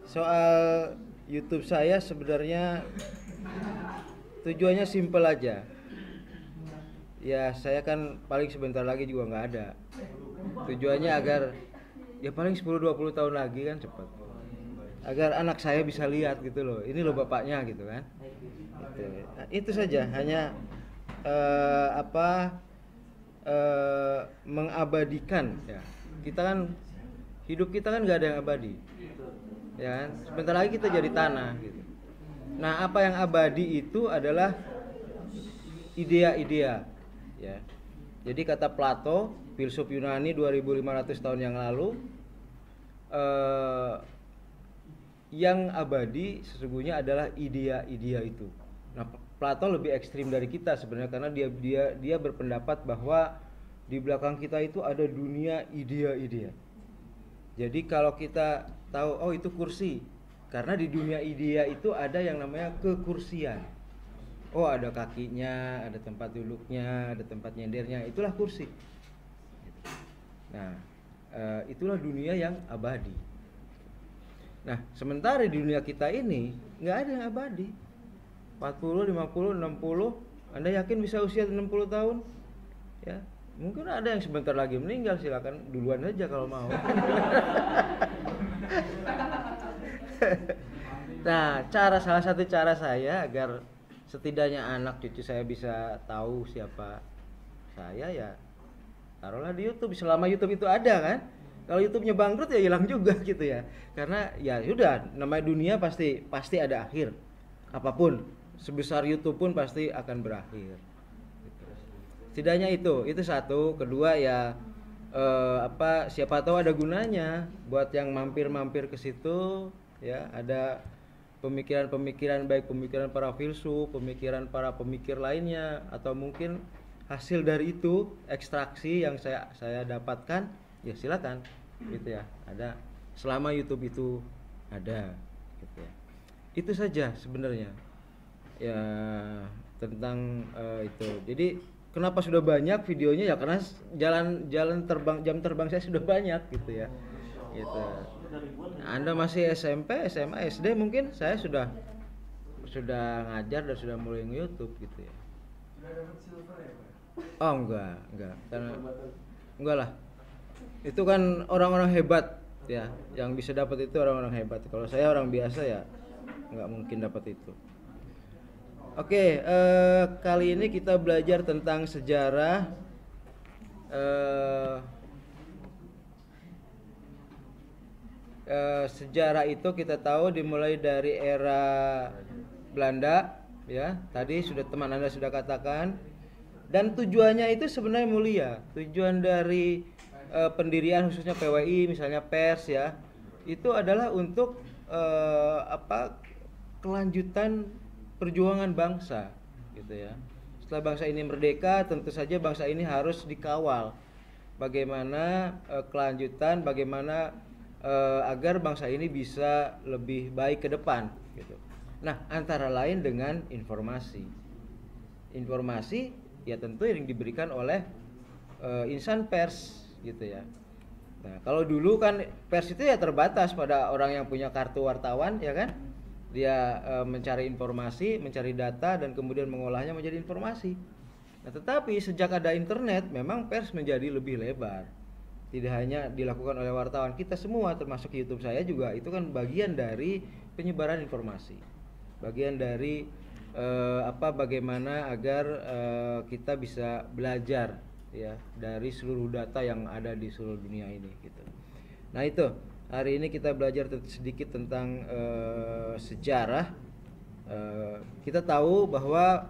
Soal YouTube saya sebenarnya tujuannya simpel aja. Ya saya kan paling sebentar lagi juga nggak ada. Tujuannya agar ya paling 10-20 tahun lagi kan cepat. Agar anak saya bisa lihat gitu loh. Ini loh bapaknya gitu kan. Gitu. Nah, itu saja, hanya eh, apa mengabadikan ya. Kita kan hidup kita kan nggak ada yang abadi. Ya kan? Sebentar lagi kita jadi tanah gitu. Nah, apa yang abadi itu adalah idea-idea ya. Jadi kata Plato, filsuf Yunani 2500 tahun yang lalu, eh, yang abadi sesungguhnya adalah idea-idea itu. Nah, Plato lebih ekstrim dari kita sebenarnya karena dia berpendapat bahwa di belakang kita itu ada dunia idea-idea. Jadi kalau kita tahu oh itu kursi, karena di dunia idea itu ada yang namanya kekursian. Oh ada kakinya, ada tempat duduknya, ada tempat nyendernya, itulah kursi. Nah, itulah dunia yang abadi. Nah, sementara di dunia kita ini nggak ada yang abadi. 40, 50, 60, Anda yakin bisa usia 60 tahun? Ya, mungkin ada yang sebentar lagi meninggal, silakan duluan aja kalau mau. Nah, salah satu cara saya agar setidaknya anak cucu saya bisa tahu siapa saya ya taruhlah di YouTube selama YouTube itu ada kan. Kalau YouTube-nya bangkrut ya hilang juga gitu ya. Karena ya sudah namanya dunia pasti ada akhir. Apapun sebesar YouTube pun pasti akan berakhir. Gitu. Setidaknya itu satu, kedua ya siapa tahu ada gunanya buat yang mampir-mampir ke situ ya, ada pemikiran-pemikiran baik pemikiran para filsuf, pemikiran para pemikir lainnya atau mungkin hasil dari itu ekstraksi yang saya dapatkan ya silakan gitu ya. Ada selama YouTube itu ada gitu ya. Itu saja sebenarnya. Ya tentang itu. Jadi kenapa sudah banyak videonya ya karena jam terbang saya sudah banyak gitu ya. Gitu. Anda masih SMP, SMA, SD mungkin saya sudah ngajar dan sudah mulai nge-YouTube gitu ya. Oh enggak. Karena enggak lah. Itu kan orang-orang hebat ya, yang bisa dapat itu orang-orang hebat. Kalau saya orang biasa ya enggak mungkin dapat itu. Oke, kali ini kita belajar tentang sejarah sejarah itu kita tahu dimulai dari era Belanda ya. Tadi teman Anda sudah katakan, dan tujuannya itu sebenarnya mulia. Tujuan dari pendirian khususnya PWI misalnya pers ya, itu adalah untuk kelanjutan perjuangan bangsa gitu ya. Setelah bangsa ini merdeka, tentu saja bangsa ini harus dikawal. Bagaimana kelanjutan, bagaimana agar bangsa ini bisa lebih baik ke depan gitu. Nah, antara lain dengan informasi. Informasi ya tentu yang diberikan oleh insan pers gitu ya. Nah, kalau dulu kan pers itu ya terbatas pada orang yang punya kartu wartawan ya kan. Dia mencari informasi, mencari data dan kemudian mengolahnya menjadi informasi. Nah, tetapi sejak ada internet memang pers menjadi lebih lebar. Tidak hanya dilakukan oleh wartawan, kita semua termasuk YouTube saya juga itu kan bagian dari penyebaran informasi. Bagian dari bagaimana agar kita bisa belajar ya dari seluruh data yang ada di seluruh dunia ini gitu. Nah, itu hari ini kita belajar sedikit tentang sejarah. Kita tahu bahwa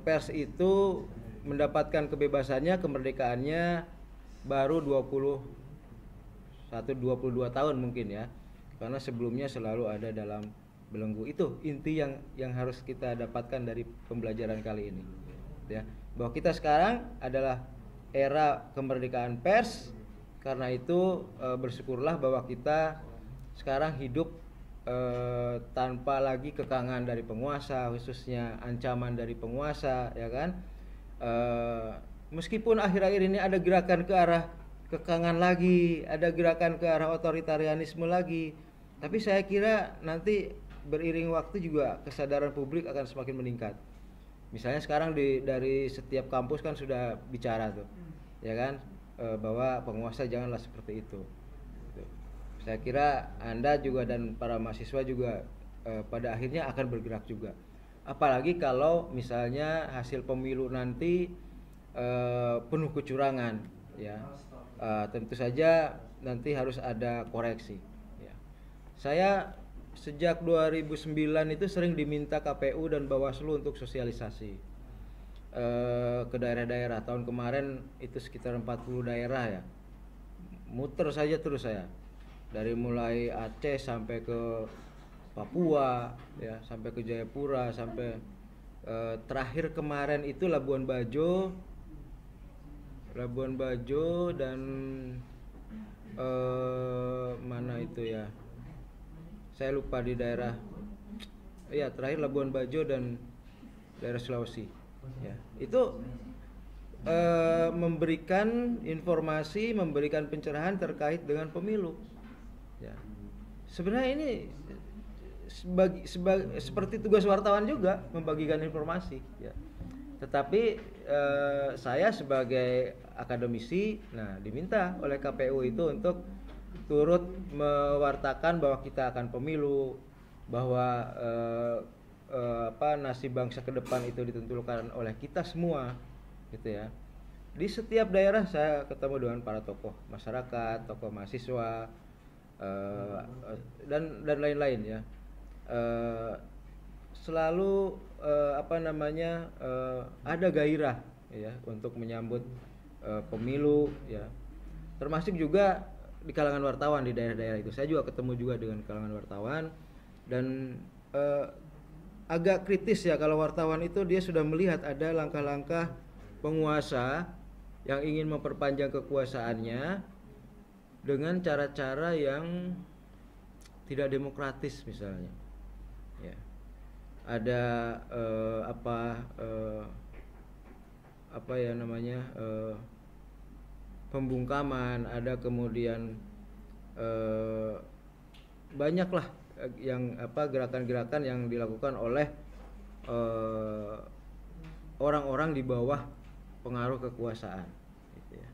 pers itu mendapatkan kebebasannya, kemerdekaannya baru 22 tahun mungkin ya. Karena sebelumnya selalu ada dalam belenggu. Itu inti yang harus kita dapatkan dari pembelajaran kali ini. Ya, bahwa kita sekarang adalah era kemerdekaan pers. Karena itu bersyukurlah bahwa kita sekarang hidup tanpa lagi kekangan dari penguasa, khususnya ancaman dari penguasa ya kan. Meskipun akhir-akhir ini ada gerakan ke arah kekangan lagi, ada gerakan ke arah otoritarianisme lagi, Tapi saya kira nanti beriring waktu juga kesadaran publik akan semakin meningkat. Misalnya sekarang dari setiap kampus kan sudah bicara tuh, ya kan, bahwa penguasa janganlah seperti itu. Gitu. Saya kira Anda juga dan para mahasiswa juga pada akhirnya akan bergerak juga. Apalagi kalau misalnya hasil pemilu nanti penuh kecurangan, ya, tentu saja nanti harus ada koreksi. Saya sejak 2009 itu sering diminta KPU dan Bawaslu untuk sosialisasi ke daerah-daerah. Tahun kemarin itu sekitar 40 daerah ya. Muter saja terus saya. Dari mulai Aceh sampai ke Papua ya, sampai ke Jayapura, sampai terakhir kemarin itu Labuan Bajo dan mana itu ya, saya lupa di daerah, ya terakhir Labuan Bajo dan daerah Sulawesi ya. Itu memberikan informasi, memberikan pencerahan terkait dengan pemilu ya. Sebenarnya ini seperti tugas wartawan juga, membagikan informasi ya. Tetapi saya sebagai akademisi, nah diminta oleh KPU itu untuk turut mewartakan bahwa kita akan pemilu, bahwa nasib bangsa ke depan itu ditentukan oleh kita semua, gitu ya. Di setiap daerah saya ketemu dengan para tokoh masyarakat, tokoh mahasiswa, dan lain-lain ya. Selalu ada gairah ya untuk menyambut pemilu ya. Termasuk juga di kalangan wartawan di daerah-daerah itu. Saya juga ketemu juga dengan kalangan wartawan dan agak kritis ya kalau wartawan itu dia sudah melihat ada langkah-langkah penguasa yang ingin memperpanjang kekuasaannya dengan cara-cara yang tidak demokratis misalnya. Ya. Ada pembungkaman, ada kemudian banyaklah yang gerakan-gerakan yang dilakukan oleh orang-orang di bawah pengaruh kekuasaan gitu ya.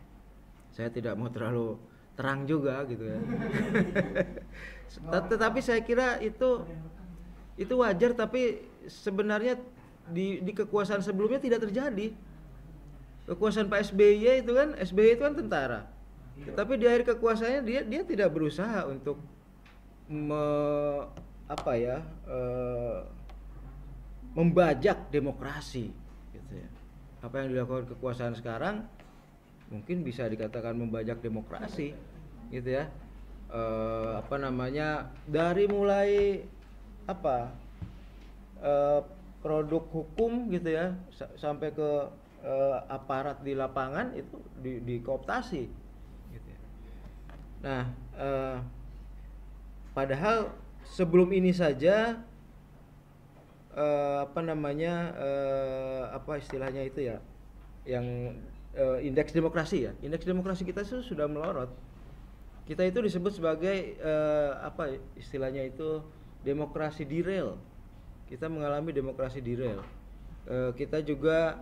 Saya tidak mau terlalu terang juga gitu ya. Tetapi saya kira itu wajar, tapi sebenarnya di kekuasaan sebelumnya tidak terjadi. Kekuasaan Pak SBY itu kan, SBY itu kan tentara. Tetapi di akhir kekuasaannya dia tidak berusaha untuk membajak demokrasi gitu ya. Apa yang dilakukan kekuasaan sekarang mungkin bisa dikatakan membajak demokrasi gitu ya. Dari mulai produk hukum gitu ya sampai ke aparat di lapangan itu dikooptasi gitu ya. Nah, padahal sebelum ini saja istilahnya itu ya, yang indeks demokrasi ya, indeks demokrasi kita itu sudah melorot. Kita itu disebut sebagai istilahnya itu demokrasi derail. Kita mengalami demokrasi derail. Kita juga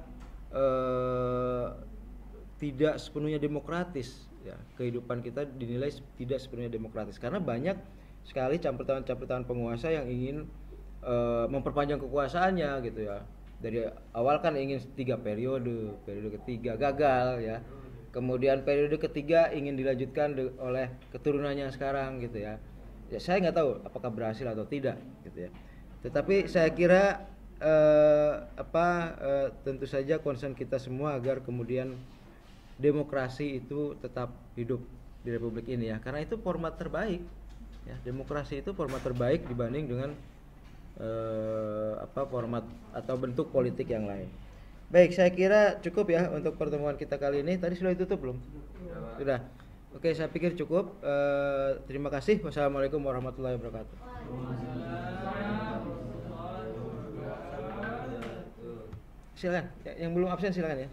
tidak sepenuhnya demokratis ya. Kehidupan kita dinilai tidak sepenuhnya demokratis karena banyak sekali campur-tangan penguasa yang ingin memperpanjang kekuasaannya gitu ya. Dari awal kan ingin 3 periode ketiga gagal ya. Kemudian periode ketiga ingin dilanjutkan oleh keturunannya sekarang gitu ya. Ya saya nggak tahu apakah berhasil atau tidak gitu ya. Tetapi saya kira tentu saja concern kita semua agar kemudian demokrasi itu tetap hidup di Republik ini ya, karena itu format terbaik ya. Demokrasi itu format terbaik dibanding dengan format atau bentuk politik yang lain. Baik, saya kira cukup ya untuk pertemuan kita kali ini. Tadi sudah ditutup belum? Sudah. Oke, saya pikir cukup. Terima kasih. Wassalamualaikum warahmatullahi wabarakatuh. Silakan, yang belum absen silakan ya.